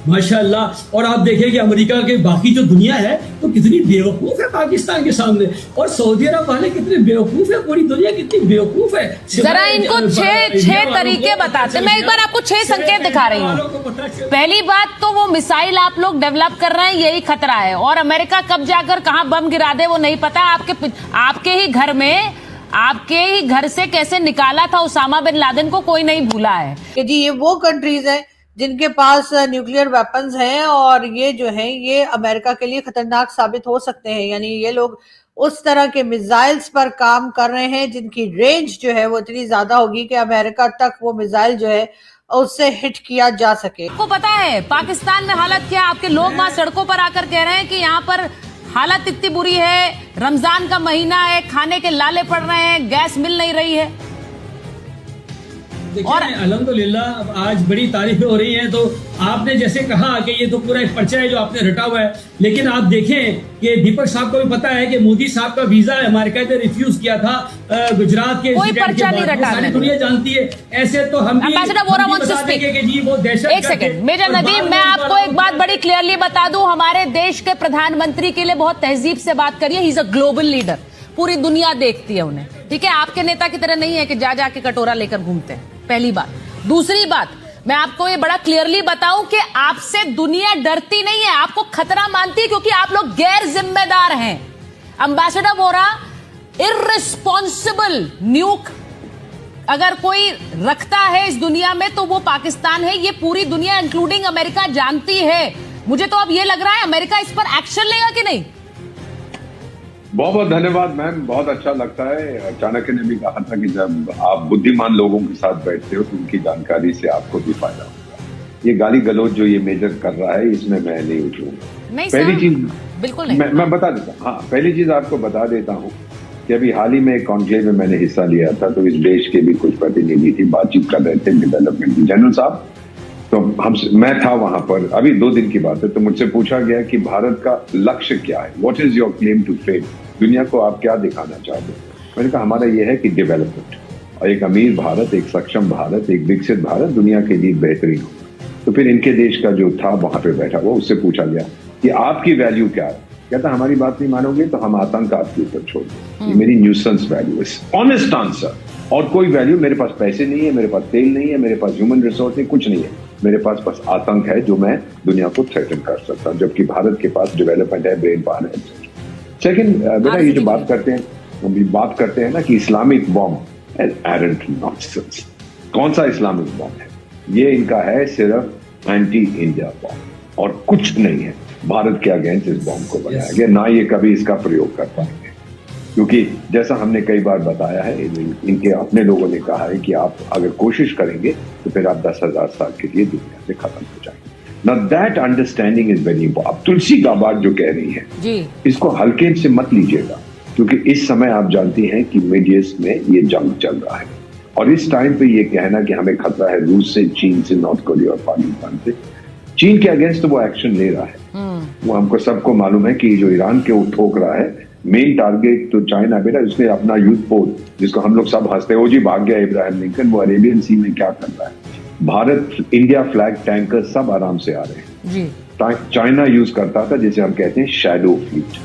माशाल्लाह। और आप देखें कि अमेरिका के बाकी जो दुनिया है तो कितनी बेवकूफ है पाकिस्तान के सामने, और सऊदी अरब वाले कितने बेवकूफ है, पूरी दुनिया कितनी बेवकूफ है। जरा इनको छह तरीके बताते, मैं एक बार आपको 6 संकेत दिखा रही हूँ। पहली बात तो वो मिसाइल आप लोग डेवलप कर रहे हैं, यही खतरा है, और अमेरिका कब जाकर कहां बम गिरा दे वो नहीं पता। आपके ही घर में, आपके ही घर से कैसे निकाला था उसामा बिन लादेन को कोई नहीं भूला है कि जी ये वो कंट्रीज हैं जिनके पास न्यूक्लियर वेपन्स हैं, और ये जो है ये अमेरिका के लिए खतरनाक साबित हो सकते हैं। यानी ये लोग उस तरह के मिसाइल्स पर काम कर रहे हैं जिनकी रेंज जो है वो इतनी ज्यादा होगी कि अमेरिका तक वो मिसाइल जो है उससे हिट किया जा सके। आपको पता है पाकिस्तान में हालत क्या? आपके लोग वहां सड़कों पर आकर कह रहे हैं कि यहाँ पर हालत इतनी बुरी है, रमजान का महीना है, खाने के लाले पड़ रहे हैं, गैस मिल नहीं रही है। और अल्हम्दुलिल्लाह आज बड़ी तारीफें हो रही हैं। तो आपने जैसे कहा कि ये तो पूरा एक पर्चा है जो आपने रटा हुआ है, लेकिन आप देखें कि दीपक साहब को भी पता है कि मोदी साहब का वीजा अमेरिका ने रिफ्यूज किया था गुजरात के कोई पर्चा नहीं रटा, सारी दुनिया जानती है। ऐसे तो हम जी वो दहशत। एक सेकंड मेजर नदीम, मैं आपको एक बात बड़ी क्लियरली बता दूं, हमारे देश के प्रधानमंत्री के लिए बहुत तहजीब से बात करिए। He is a global leader, पूरी दुनिया देखती है उन्हें, ठीक है? आपके नेता की तरह नहीं है कि जा जाके कटोरा लेकर घूमते हैं, पहली बात। दूसरी बात, मैं आपको ये बड़ा क्लियरली बताऊं कि आपसे दुनिया डरती नहीं है, आपको खतरा मानती है, क्योंकि आप लोग गैर जिम्मेदार हैं। एम्बेसडर वोरा, इररिस्पॉन्सिबल न्यूक अगर कोई रखता है इस दुनिया में तो वो पाकिस्तान है। ये पूरी दुनिया इंक्लूडिंग अमेरिका जानती है। मुझे तो अब ये लग रहा है अमेरिका इस पर एक्शन लेगा कि नहीं। बहुत बहुत धन्यवाद मैम, बहुत अच्छा लगता है। चाणक्य ने भी कहा था कि जब आप बुद्धिमान लोगों के साथ बैठते हो तो उनकी जानकारी से आपको भी फायदा होगा। ये गाली गलौज जो ये मेजर कर रहा है इसमें मैं नहीं उठूंगा। पहली चीज बिल्कुल नहीं, मैं बता देता हूँ। हाँ, पहली चीज आपको बता देता हूँ कि अभी हाल ही में एक कॉन्क्लेव में मैंने हिस्सा लिया था, तो इस देश के भी कुछ प्रतिनिधि थी, बातचीत कर रहे थे डेवलपमेंट की। जनरल साहब, तो मैं था वहां पर, अभी 2 दिन की बात है, तो मुझसे पूछा गया कि भारत का लक्ष्य क्या है, what is your claim to fame, दुनिया को आप क्या दिखाना चाहते हो। मैंने कहा हमारा यह है कि डेवलपमेंट, और एक अमीर भारत, एक सक्षम भारत, एक विकसित भारत दुनिया के लिए बेहतरीन हो। तो फिर इनके देश का जो था वहां पे बैठा हुआ, उससे पूछा गया कि आपकी वैल्यू क्या है। कहता हमारी बात नहीं मानोगे तो हम आतंक आपके ऊपर छोड़ दें। ये मेरी न्यूसेंस वैल्यू है, ऑनेस्ट आंसर। और कोई वैल्यू, मेरे पास पैसे नहीं है, मेरे पास तेल नहीं है, मेरे पास ह्यूमन रिसोर्स नहीं, कुछ नहीं है, मेरे पास बस आतंक है जो मैं दुनिया को थ्रेटन कर सकता हूं, जबकि भारत के पास डेवलपमेंट है, ब्रेन पावर है। सेकंड, बेटा ये जो बात करते हैं ना कि इस्लामिक बॉम्ब, एरेंट नॉनसेंस। कौन सा इस्लामिक बॉम्ब है? ये इनका है सिर्फ एंटी इंडिया बॉम्ब और कुछ नहीं है। भारत के अगेंस्ट इस बॉम्ब को बनाया गया, ना ये कभी इसका प्रयोग कर पाएंगे, क्योंकि जैसा हमने कई बार बताया है, इनके अपने लोगों ने कहा है कि आप अगर कोशिश करेंगे तो फिर आप 10,000 साल के लिए दुनिया से खत्म हो जाएंगे। Now that understanding is very important। Tulsi Gabbard जो कह रही है जी, इसको हल्के से मत लीजिएगा, क्योंकि इस समय आप जानती हैं कि मिड ईस्ट में ये जंग चल रहा है, और इस टाइम पे ये कहना कि हमें खतरा है रूस से, चीन से, नॉर्थ कोरिया और पाकिस्तान से, चीन के अगेंस्ट तो वो एक्शन ले रहा है। वो हमको सबको मालूम है कि जो ईरान के वो ठोक रहा है, मेन टारगेट तो चाइना बेटा, उसने अपना युद्ध पोत, जिसको हम लोग सब हंसते हो जी भाग गया इब्राहिम लिंकन, वो अरेबियन सी में क्या कर रहा है। भारत, इंडिया फ्लैग टैंकर सब आराम से आ रहे हैं जी। चाइना यूज करता था जिसे हम कहते हैं शैडो फ्लीट,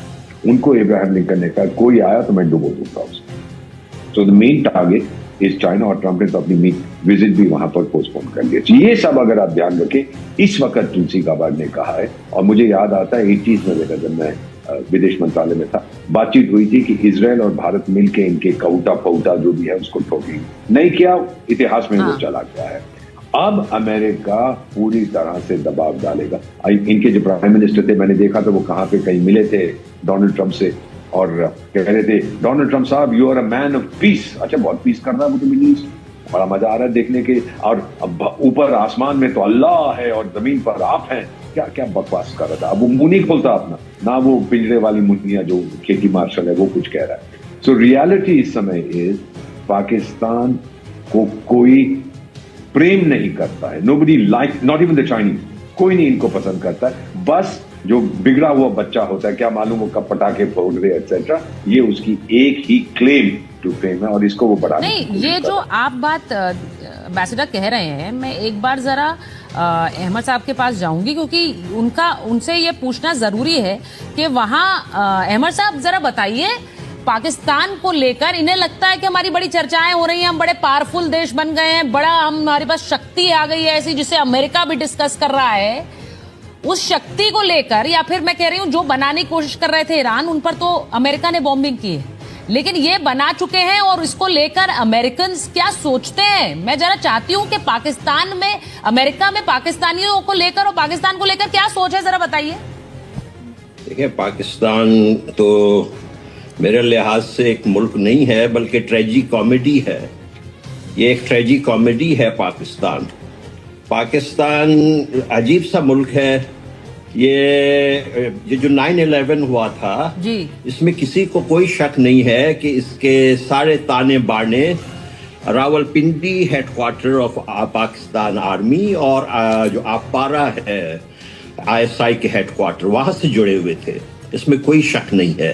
उनको इब्राहिम लिंकन ने कहा कोई आया तो मैं डुबो दूंगा उसको। So the main target is China, और ट्रंप ने तो अपनी विजिट भी वहां पर पोस्टपोन कर दिया। ये सब अगर आप ध्यान रखें, इस वक्त तुलसी गाबार्ड ने कहा है, और मुझे याद आता है 80s में मेरा, जब मैं विदेश मंत्रालय में था, बातचीत हुई थी कि इजराइल और भारत मिलकर इनके कौटा पौटा जो भी है उसको ठोकेंगे। नहीं किया, इतिहास में वो चला गया है। अब अमेरिका पूरी तरह से दबाव डालेगा। इनके जो प्राइम मिनिस्टर थे, मैंने देखा था वो कहां पे कहीं मिले थे डोनाल्ड ट्रंप से, और कह रहे थे डोनाल्ड ट्रंप साहब you are a man of peace. अच्छा, बहुत पीस कर रहा है वो तो मिडल ईस्ट, बड़ा मजा आ रहा है देखने के। और ऊपर आसमान में तो अल्लाह है और जमीन पर आप हैं, क्या क्या बकवास कर रहा था। अब वो मुंह नहीं खोलता अपना, ना वो पिंजरे वाली मुर्गियां जो खेती मार्शल है वो कुछ कह रहा है। सो रियलिटी इस समय इज पाकिस्तान को कोई प्रेम नहीं करता है। Nobody like, not even the Chinese, कोई नहीं इनको पसंद करता है। बस जो बिगड़ा हुआ बच्चा होता है, क्या मालूम वो कब पटाखे फोड़ रहे एक्सेट्रा, ये उसकी एक ही क्लेम टू फेम है, और इसको वो बढ़ा नहीं। ये जो आप बात एम्बेसडर कह रहे हैं, मैं एक बार जरा अहमद साहब के पास जाऊंगी, क्योंकि उनसे ये पूछना जरूरी है कि वहां अहमद साहब जरा बताइए, पाकिस्तान को लेकर इन्हें लगता है कि हमारी बड़ी चर्चाएं हो रही हैं, हम बड़े पावरफुल देश बन गए हैं, हमारे पास शक्ति आ गई है ऐसी जिसे अमेरिका भी डिस्कस कर रहा है, उस शक्ति को लेकर, या फिर मैं कह रही हूं जो बनाने की कोशिश कर रहे थे ईरान, उन पर तो अमेरिका ने बॉम्बिंग की है, लेकिन ये बना चुके हैं और इसको लेकर अमेरिकन क्या सोचते हैं? मैं जरा चाहती हूं कि पाकिस्तान में, अमेरिका में पाकिस्तानियों को लेकर और पाकिस्तान को लेकर क्या सोच है, जरा बताइए। देखिए, पाकिस्तान तो मेरे लिहाज से एक मुल्क नहीं है, बल्कि ट्रेजी कॉमेडी है। ये एक ट्रेजी कॉमेडी है पाकिस्तान अजीब सा मुल्क है। ये जो 9/11 हुआ था जी, इसमें किसी को कोई शक नहीं है कि इसके सारे ताने बाने Rawalpindi headquarter of Pakistan army और जो आपारा है ISI के हेडक्वार्टर, वहां से जुड़े हुए थे, इसमें कोई शक नहीं है।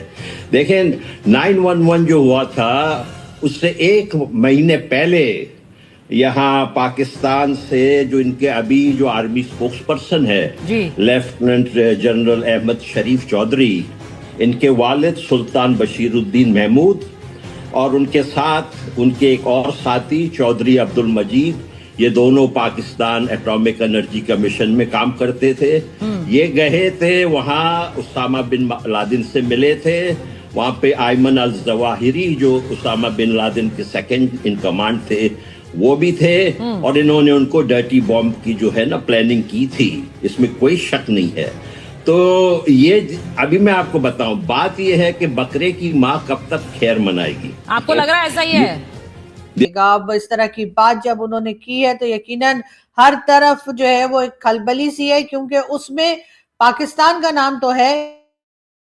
देखें, 9/11 जो हुआ था उससे एक महीने पहले यहाँ पाकिस्तान से जो इनके अभी जो आर्मी स्पोक्स पर्सन है लेफ्टिनेंट जनरल अहमद शरीफ चौधरी, इनके वालिद सुल्तान बशीरुद्दीन महमूद और उनके साथ उनके एक और साथी चौधरी अब्दुल मजीद, ये दोनों पाकिस्तान एटॉमिक एनर्जी कमीशन में काम करते थे। ये गए थे वहाँ, उसामा बिन लादेन से मिले थे। वहाँ पे आयमन अल जवाहिरी जो उसामा बिन लादेन के सेकंड इन कमांड थे, वो भी थे, और इन्होंने उनको डर्टी बॉम्ब की जो है ना प्लानिंग की थी, इसमें कोई शक नहीं है। तो ये अभी मैं आपको बताऊं, बात ये है कि बकरे की माँ कब तक खैर मनाएगी। आपको लग रहा है ऐसा ही है? अब इस तरह की बात जब उन्होंने की है तो यकीनन हर तरफ जो है वो एक खलबली सी है, क्योंकि उसमें पाकिस्तान का नाम तो है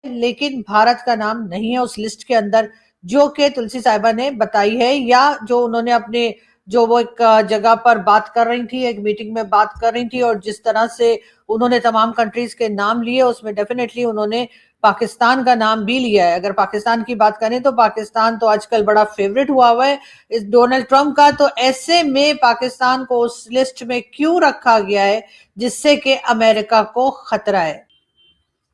लेकिन भारत का नाम नहीं है उस लिस्ट के अंदर, जो कि तुलसी साहिबा ने बताई है, या जो उन्होंने अपने जो वो एक जगह पर बात कर रही थी, एक मीटिंग में बात कर रही थी, और जिस तरह से उन्होंने तमाम कंट्रीज के नाम लिए उसमें डेफिनेटली उन्होंने पाकिस्तान का नाम भी लिया है। अगर पाकिस्तान की बात करें तो पाकिस्तान तो आजकल बड़ा फेवरेट हुआ है इस डोनाल्ड ट्रंप का, तो ऐसे में पाकिस्तान को उस लिस्ट में क्यों रखा गया है जिससे कि अमेरिका को खतरा है।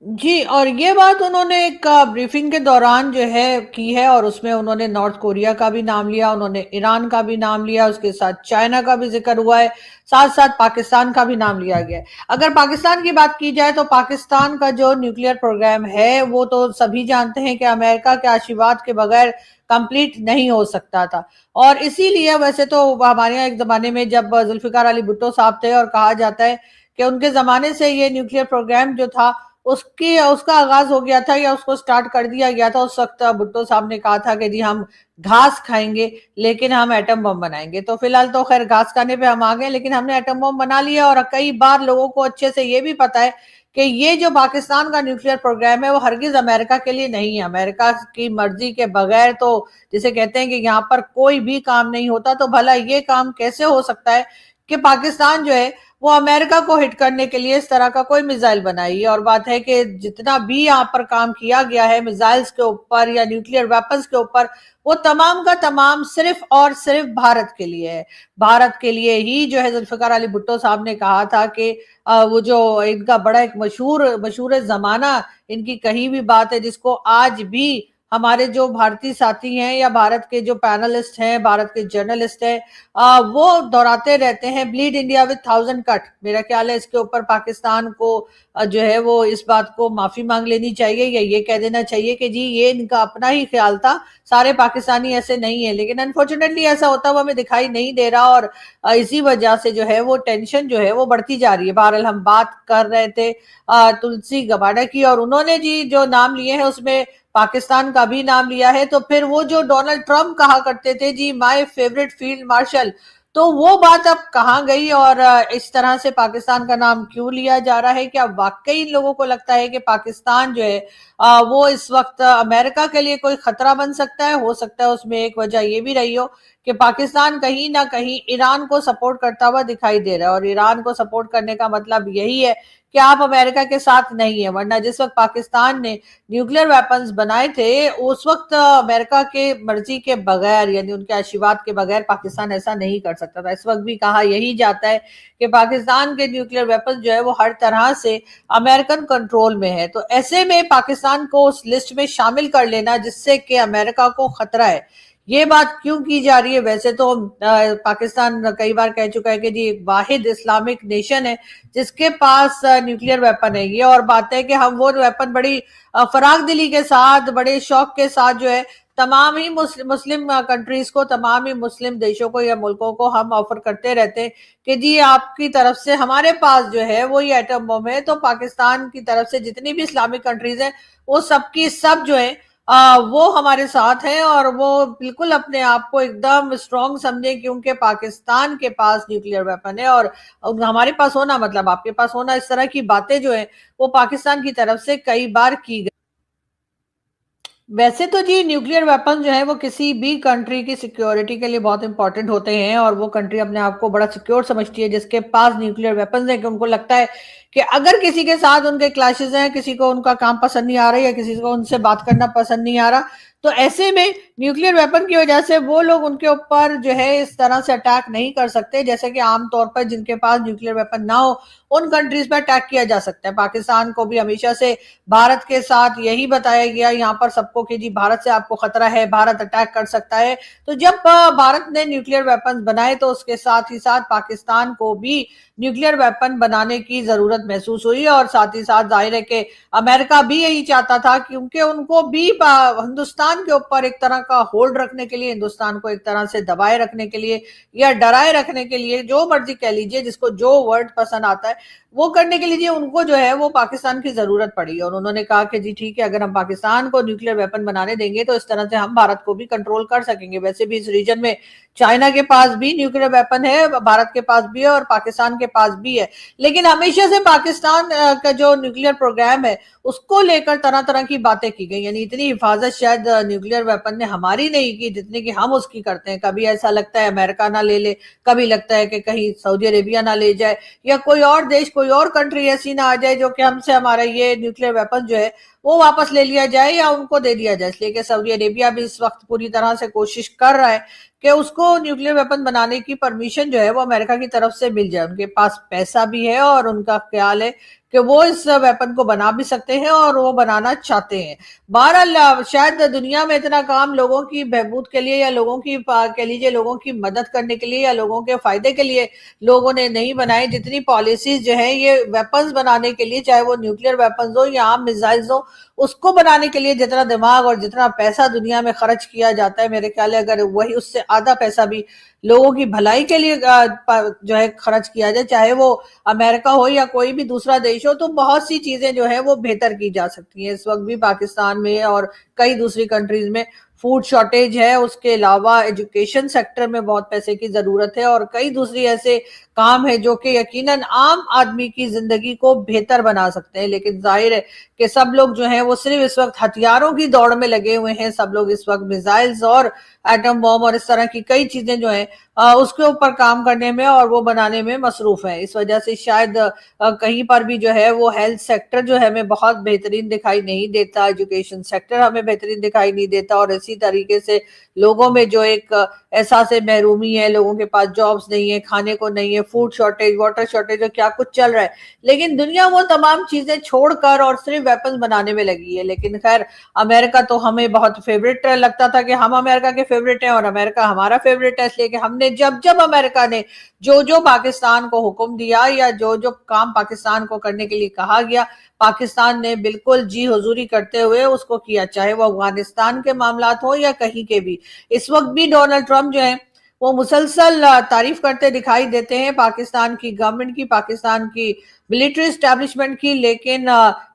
जी, और ये बात उन्होंने एक ब्रीफिंग के दौरान जो है की है, और उसमें उन्होंने नॉर्थ कोरिया का भी नाम लिया, उन्होंने ईरान का भी नाम लिया, उसके साथ चाइना का भी जिक्र हुआ है, साथ साथ पाकिस्तान का भी नाम लिया गया है। अगर पाकिस्तान की बात की जाए तो पाकिस्तान का जो न्यूक्लियर प्रोग्राम है वो तो सभी जानते हैं कि अमेरिका के आशीर्वाद के बगैर कंप्लीट नहीं हो सकता था, और इसीलिए वैसे तो हमारे यहाँ एक जमाने में जब जुल्फिकार अली भुट्टो साहब थे, और कहा जाता है कि उनके जमाने से ये न्यूक्लियर प्रोग्राम जो था उसका आगाज हो गया था, या उसको स्टार्ट कर दिया गया था। उस वक्त भुट्टो साहब ने कहा था कि जी हम घास खाएंगे लेकिन हम एटम बम बनाएंगे। तो फिलहाल तो खैर घास खाने पे हम आ गए, लेकिन हमने एटम बम बना लिया, और कई बार लोगों को अच्छे से ये भी पता है कि ये जो पाकिस्तान का न्यूक्लियर प्रोग्राम है वो हरगिज अमेरिका के लिए नहीं है। अमेरिका की मर्जी के बगैर तो जिसे कहते हैं कि यहाँ पर कोई भी काम नहीं होता, तो भला ये काम कैसे हो सकता है कि पाकिस्तान जो है वो अमेरिका को हिट करने के लिए इस तरह का कोई मिसाइल बनाई है। और बात है कि जितना भी यहाँ पर काम किया गया है मिसाइल्स के ऊपर या न्यूक्लियर वेपन्स के ऊपर, वो तमाम का तमाम सिर्फ और सिर्फ भारत के लिए है। भारत के लिए ही जो है जुल्फिकार अली भुट्टो साहब ने कहा था कि वो जो इनका बड़ा एक मशहूर जमाना इनकी कही भी बात है, जिसको आज भी हमारे जो भारतीय साथी हैं या भारत के जो पैनलिस्ट हैं, भारत के जर्नलिस्ट हैं, वो दोहराते रहते हैं, ब्लीड इंडिया विद 1000 कट। मेरा ख्याल है इसके ऊपर पाकिस्तान को जो है वो इस बात को माफी मांग लेनी चाहिए, या ये कह देना चाहिए कि जी ये इनका अपना ही ख्याल था, सारे पाकिस्तानी ऐसे नहीं है। लेकिन अनफॉर्चुनेटली ऐसा होता हुआ हमें दिखाई नहीं दे रहा, और इसी वजह से जो है वो टेंशन जो है वो बढ़ती जा रही है। बहरहाल हम बात कर रहे थे तुलसी गबाडा की, और उन्होंने जी जो नाम लिए हैं उसमें पाकिस्तान का भी नाम लिया है। तो फिर वो जो डोनाल्ड ट्रंप कहा करते थे जी माय फेवरेट फील्ड मार्शल, तो वो बात अब कहाँ गई, और इस तरह से पाकिस्तान का नाम क्यों लिया जा रहा है? क्या वाकई इन लोगों को लगता है कि पाकिस्तान जो है वो इस वक्त अमेरिका के लिए कोई खतरा बन सकता है? हो सकता है उसमें एक वजह ये भी रही हो कि पाकिस्तान कहीं ना कहीं ईरान को सपोर्ट करता हुआ दिखाई दे रहा है, और ईरान को सपोर्ट करने का मतलब यही है कि आप अमेरिका के साथ नहीं है। वरना जिस वक्त पाकिस्तान ने न्यूक्लियर वेपन्स बनाए थे, उस वक्त अमेरिका के मर्जी के बगैर, यानी उनके आशीर्वाद के बगैर पाकिस्तान ऐसा नहीं कर सकता था। इस वक्त भी कहा यही जाता है कि पाकिस्तान के न्यूक्लियर वेपन्स जो है वो हर तरह से अमेरिकन कंट्रोल में है। तो ऐसे में पाकिस्तान को उस लिस्ट में शामिल कर लेना जिससे कि अमेरिका को खतरा है, ये बात क्यों की जा रही है? वैसे तो पाकिस्तान कई बार कह चुका है कि जी एक वाहिद इस्लामिक नेशन है जिसके पास न्यूक्लियर वेपन है। ये और बात है कि हम वो वेपन बड़ी फराग दिली के साथ, बड़े शौक के साथ जो है तमाम ही मुस्लिम कंट्रीज को, तमाम ही मुस्लिम देशों को या मुल्कों को हम ऑफर करते रहते हैं कि जी आपकी तरफ से हमारे पास जो है वो ये एटम बम है। तो पाकिस्तान की तरफ से जितनी भी इस्लामिक कंट्रीज हैं वो सबकी सब जो है वो हमारे साथ हैं, और वो बिल्कुल अपने आप को एकदम स्ट्रांग समझे क्योंकि पाकिस्तान के पास न्यूक्लियर वेपन है और हमारे पास होना मतलब आपके पास होना। इस तरह की बातें जो है वो पाकिस्तान की तरफ से कई बार की गई। वैसे तो जी न्यूक्लियर वेपन जो है वो किसी भी कंट्री की सिक्योरिटी के लिए बहुत इंपॉर्टेंट होते हैं, और वो कंट्री अपने आप को बड़ा सिक्योर समझती है जिसके पास न्यूक्लियर वेपन्स हैं, कि उनको लगता है कि अगर किसी के साथ उनके क्लैशेस हैं, किसी को उनका काम पसंद नहीं आ रहा या किसी को उनसे बात करना पसंद नहीं आ रहा, तो ऐसे में न्यूक्लियर वेपन की वजह से वो लोग उनके ऊपर जो है इस तरह से अटैक नहीं कर सकते जैसे कि आमतौर पर जिनके पास न्यूक्लियर वेपन ना हो उन कंट्रीज पर अटैक किया जा सकता है। पाकिस्तान को भी हमेशा से भारत के साथ यही बताया गया यहाँ पर सबको कि जी भारत से आपको खतरा है, भारत अटैक कर सकता है। तो जब भारत ने न्यूक्लियर वेपन बनाए तो उसके साथ ही साथ पाकिस्तान को भी न्यूक्लियर वेपन बनाने की जरूरत महसूस हुई, और साथ ही साथ जाहिर है कि अमेरिका भी यही चाहता था क्योंकि उनको भी हिंदुस्तान के ऊपर एक तरह का होल्ड रखने के लिए, हिंदुस्तान को एक तरह से दबाए रखने के लिए या डराए रखने के लिए, जो मर्जी कह लीजिए, जिसको जो वर्ड पसंद आता है वो करने के लिए उनको जो है वो पाकिस्तान की जरूरत पड़ी। और उन्होंने कहा कि जी ठीक है, अगर हम पाकिस्तान को न्यूक्लियर वेपन बनाने देंगे तो इस तरह से हम भारत को भी कंट्रोल कर सकेंगे। वैसे भी इस रीजन में चाइना के पास भी न्यूक्लियर वेपन है, भारत के पास भी है और पाकिस्तान के पास भी है, लेकिन हमेशा से पाकिस्तान का जो न्यूक्लियर प्रोग्राम है उसको लेकर तरह तरह की बातें की गई। यानी इतनी हिफाजत शायद न्यूक्लियर वेपन ने हमारी नहीं की जितनी कि हम उसकी करते हैं। कभी ऐसा लगता है अमेरिका ना ले ले, कभी लगता है कि कहीं सऊदी अरेबिया ना ले जाए या कोई और देश, कोई और कंट्री ऐसी ना आ जाए जो कि हमसे हमारा ये न्यूक्लियर वेपन जो है वो वापस ले लिया जाए या उनको दे दिया जाए। इसलिए कि सऊदी अरेबिया भी इस वक्त पूरी तरह से कोशिश कर रहा है कि उसको न्यूक्लियर वेपन बनाने की परमिशन जो है वो अमेरिका की तरफ से मिल जाए। उनके पास पैसा भी है और उनका ख्याल है कि वो इस वेपन को बना भी सकते हैं और वो बनाना चाहते हैं। बहरहाल शायद दुनिया में इतना काम लोगों की बहबूद के लिए या लोगों की कह लीजिए लोगों की मदद करने के लिए या लोगों के फायदे के लिए लोगों ने नहीं बनाए जितनी पॉलिसीज जो है ये वेपन्स बनाने के लिए, चाहे वो न्यूक्लियर वेपन्स हो या आम मिसाइल्स हो, उसको बनाने के लिए जितना दिमाग और जितना पैसा दुनिया में खर्च किया जाता है, मेरे ख्याल है अगर वही उससे आधा पैसा भी लोगों की भलाई के लिए जो है खर्च किया जाए, चाहे वो अमेरिका हो या कोई भी दूसरा देश हो, तो बहुत सी चीजें जो है वो बेहतर की जा सकती हैं। इस वक्त भी पाकिस्तान में और कई दूसरी कंट्रीज में फूड शॉर्टेज है, उसके अलावा एजुकेशन सेक्टर में बहुत पैसे की जरूरत है और कई दूसरी ऐसे काम है जो कि यकीनन आम आदमी की जिंदगी को बेहतर बना सकते हैं। लेकिन जाहिर है कि सब लोग जो हैं वो सिर्फ इस वक्त हथियारों की दौड़ में लगे हुए हैं। सब लोग इस वक्त मिसाइल्स और एटम बॉम्ब और इस तरह की कई चीजें जो हैं उसके ऊपर काम करने में और वो बनाने में मसरूफ है। इस वजह से शायद कहीं पर भी जो है वो हेल्थ सेक्टर जो है हमें बहुत बेहतरीन दिखाई नहीं देता, एजुकेशन सेक्टर हमें बेहतरीन दिखाई नहीं देता, और इसी तरीके से लोगों में जो एक एहसास महरूमी है, लोगों के पास जॉब्स नहीं है, खाने को नहीं है, फूड शॉर्टेज, वाटर शॉर्टेज, क्या कुछ चल रहा है। लेकिन दुनिया वो तमाम चीजें छोड़कर और सिर्फ वेपन्स बनाने में लगी है। लेकिन खैर अमेरिका तो हमें बहुत फेवरेट लगता था कि हम अमेरिका के फेवरेट हैं और अमेरिका हमारा फेवरेट है, इसलिए कि हमने जब जब अमेरिका ने जो जो पाकिस्तान को हुक्म दिया या जो जो काम पाकिस्तान को करने के लिए कहा गया, पाकिस्तान ने बिल्कुल जी हुजूरी करते हुए उसको किया, चाहे वो अफगानिस्तान के मामलात हो या कहीं के भी। इस वक्त भी डोनाल्ड ट्रंप जो है वो मुसलसल तारीफ करते दिखाई देते हैं पाकिस्तान की गवर्नमेंट की, पाकिस्तान की मिलिट्री एस्टेब्लिशमेंट की, लेकिन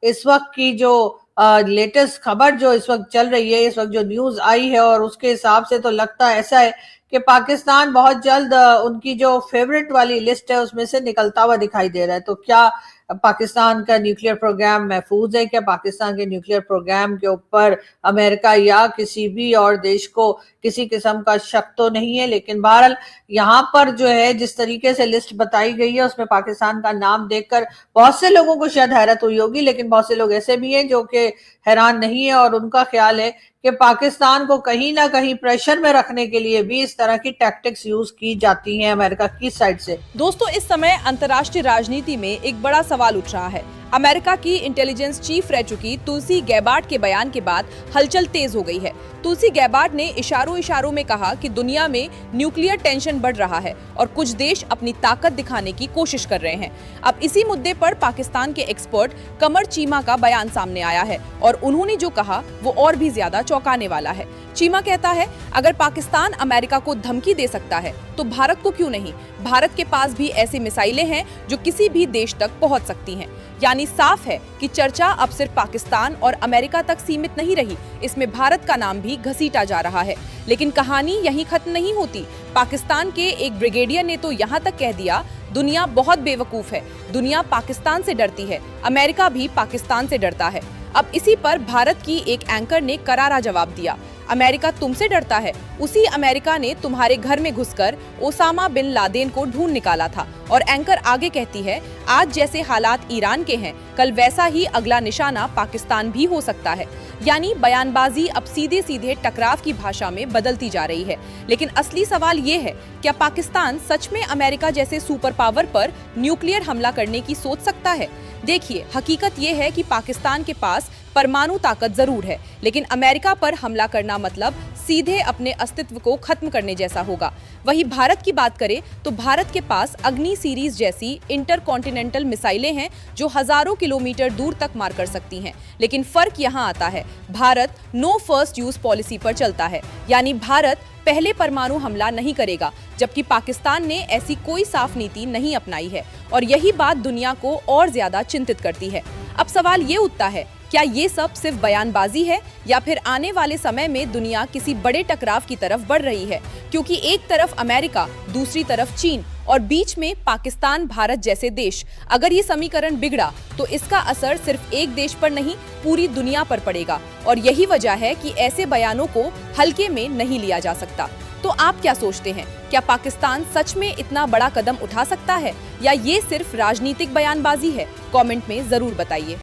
इस वक्त की जो लेटेस्ट खबर जो इस वक्त चल रही है, इस वक्त जो न्यूज आई है और उसके हिसाब से तो लगता ऐसा है कि पाकिस्तान बहुत जल्द उनकी जो फेवरेट वाली लिस्ट है उसमें से निकलता हुआ दिखाई दे रहा है। तो क्या पाकिस्तान का न्यूक्लियर प्रोग्राम महफूज है? क्या पाकिस्तान के न्यूक्लियर प्रोग्राम के ऊपर अमेरिका या किसी भी और देश को किसी किस्म का शक तो नहीं है? लेकिन बहरहाल यहाँ पर जो है जिस तरीके से लिस्ट बताई गई है उसमें पाकिस्तान का नाम देखकर बहुत से लोगों को शायद हैरत हुई होगी, लेकिन बहुत से लोग ऐसे भी हैं जो कि हैरान नहीं है और उनका ख्याल है कि पाकिस्तान को कहीं ना कहीं प्रेशर में रखने के लिए भी इस तरह की टैक्टिक्स यूज की जाती हैं अमेरिका की साइड से। दोस्तों, इस समय अंतर्राष्ट्रीय राजनीति में एक बड़ा सवाल उठ रहा है। अमेरिका की इंटेलिजेंस चीफ रह चुकी तुलसी गैबार्ड के बयान के बाद हलचल तेज हो गई है। तुलसी गैबार्ड ने इशारों में कहा कि दुनिया में न्यूक्लियर टेंशन बढ़ रहा है और कुछ देश अपनी ताकत दिखाने की कोशिश कर रहे हैं। अब इसी मुद्दे पर पाकिस्तान के एक्सपर्ट कमर चीमा का बयान सामने आया है और उन्होंने जो कहा वो और भी ज्यादा चौंकाने वाला है। चीमा कहता है, अगर पाकिस्तान अमेरिका को धमकी दे सकता है तो भारत को क्यों नहीं? भारत के पास भी ऐसी मिसाइलें हैं जो किसी भी देश तक पहुंच सकती हैं। यानी साफ है कि चर्चा अब सिर्फ पाकिस्तान और अमेरिका तक सीमित नहीं रही, इसमें भारत का नाम भी घसीटा जा रहा है। लेकिन कहानी यहीं खत्म नहीं होती। पाकिस्तान के एक ब्रिगेडियर ने तो यहाँ तक कह दिया, दुनिया बहुत बेवकूफ है, दुनिया पाकिस्तान से डरती है, अमेरिका भी पाकिस्तान से डरता है। अब इसी पर भारत की एक एंकर ने करारा जवाब दिया, अमेरिका तुमसे डरता है? उसी अमेरिका ने तुम्हारे घर में घुसकर ओसामा बिन लादेन को ढूंढ निकाला था। और एंकर आगे कहती है, आज जैसे हालात ईरान के हैं, कल वैसा ही अगला निशाना पाकिस्तान भी हो सकता है। यानी बयानबाजी अब सीधे सीधे टकराव की भाषा में बदलती जा रही है। लेकिन असली सवाल ये है, क्या पाकिस्तान सच में अमेरिका जैसे सुपर पावर पर न्यूक्लियर हमला करने की सोच सकता है? देखिए, हकीकत ये है कि पाकिस्तान के पास परमाणु ताकत जरूर है, लेकिन अमेरिका पर हमला करना मतलब सीधे अपने अस्तित्व को खत्म करने जैसा होगा। वहीं भारत की बात करें तो भारत के पास अग्नि सीरीज जैसी इंटरकॉन्टिनेंटल मिसाइलें हैं जो हजारों किलोमीटर दूर तक मार कर सकती हैं। लेकिन फर्क यहाँ आता है, Bharat no first use policy पर चलता है, यानी भारत पहले परमाणु हमला नहीं करेगा, जबकि पाकिस्तान ने ऐसी कोई साफ नीति नहीं अपनाई है। और यही बात दुनिया को और ज्यादा चिंतित करती है। अब सवाल ये उठता है, क्या ये सब सिर्फ बयानबाजी है या फिर आने वाले समय में दुनिया किसी बड़े टकराव की तरफ बढ़ रही है? क्योंकि एक तरफ अमेरिका, दूसरी तरफ चीन और बीच में पाकिस्तान, भारत जैसे देश। अगर ये समीकरण बिगड़ा तो इसका असर सिर्फ एक देश पर नहीं, पूरी दुनिया पर पड़ेगा। और यही वजह है कि ऐसे बयानों को हल्के में नहीं लिया जा सकता। तो आप क्या सोचते हैं, क्या पाकिस्तान सच में इतना बड़ा कदम उठा सकता है या ये सिर्फ राजनीतिक बयानबाजी है? कमेंट में जरूर बताइए।